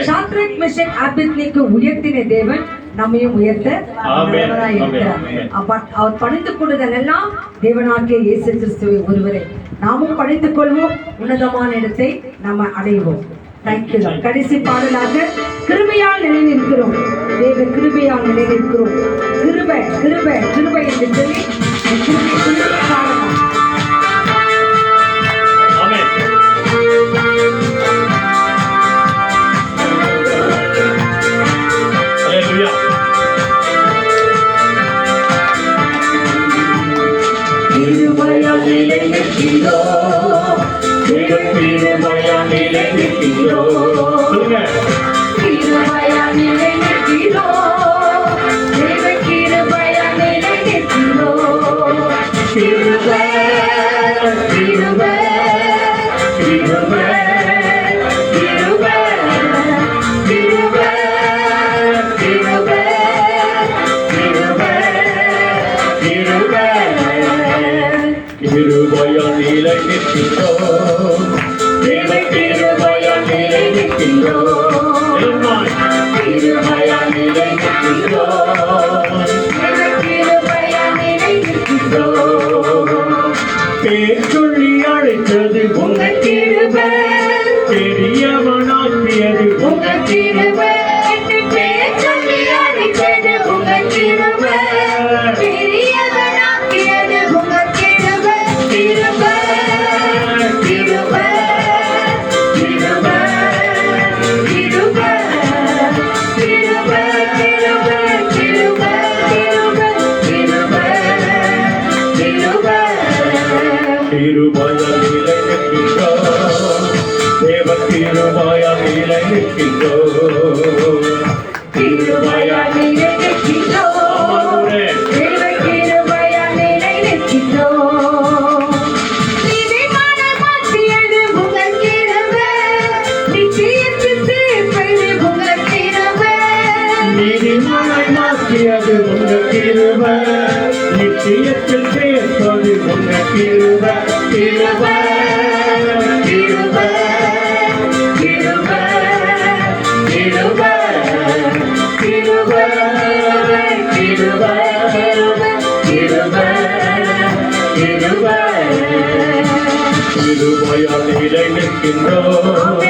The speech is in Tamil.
சாத்ராக் மேஷக் ஆபேத்நேகோ உயர்த்தின தேவன் நம்மையும் உயர்த்த வல்லவராய் இருக்கிறார். அவர் பணிந்து கொள்ளுதல் எல்லாம் தேவனாகிய இயேசு கிறிஸ்துவை ஒருவரே. நாமும் பணிந்து கொள்வோம், உன்னதமான இடத்தை நம்ம அடைவோம். தேங்க்யூ. கடைசி பாடலாக கிருபையால் நிலைநிற்கிறோம், தேவ கிருபையால் நிலைநிற்கிறோம். கிருபை கிருபை கிருபை என்று சொல்லி பாடலாம். கிருபையால் நிலைநிற்கிறோம், கிருபையால் நிலைநிற்கிறோம், கிருபையால் நிலைநிற்கிறோம், தேவ கிருபையால் நிலைநிற்கிறோம். கிருபை கிருபை கிருபை கிருபை கிருபை கிருபை கிருபை கிருபை கிருபையால் நிலைநிற்கிறோம், தேவ கிருபையால் நிலைநிற்கிறோம், கிருபையால் நிலைநிற்கிறோம், தேவ கிருபையால் நிலைநிற்கிறோம். பேர் சொல்லி அழைத்தது உங்கள் கிருபை, பெரியவனாக்கியது உங்கள் கிருபை. பேர் சொல்லி அழைத்தது உங்கள் கிருபை, பெரியவனாக்கியது உங்கள் கிருபை. கிருபை கிருபை கிருபை கிருபை கிருபை கிருபை கிருபை கிருபை கிருபை கிருபையால் நிலைநிற்கிறோம், தேவ கிருபையால் நிலைநிற்கிறோம், கிருபையால் நிலைநிற்கிறோம், தேவ கிருபையால் நிலைநிற்கிறோம். நீதிமானை மாற்றியது உங்கள் கிருபை, நிச்சயத்தில் தீர்ப்பது உங்கள் கிருபை. நீதிமானை மாற்றியது உங்கள் கிருபை, நிச்சயத்தில் தீர்ப்பது உங்கள் கிருபை. கிருபை கிருபை கிருபை கிருபை கிருபை கிருபை கிருபை கிருபை கிருபையால் நிலைநிற்கின்றோம்,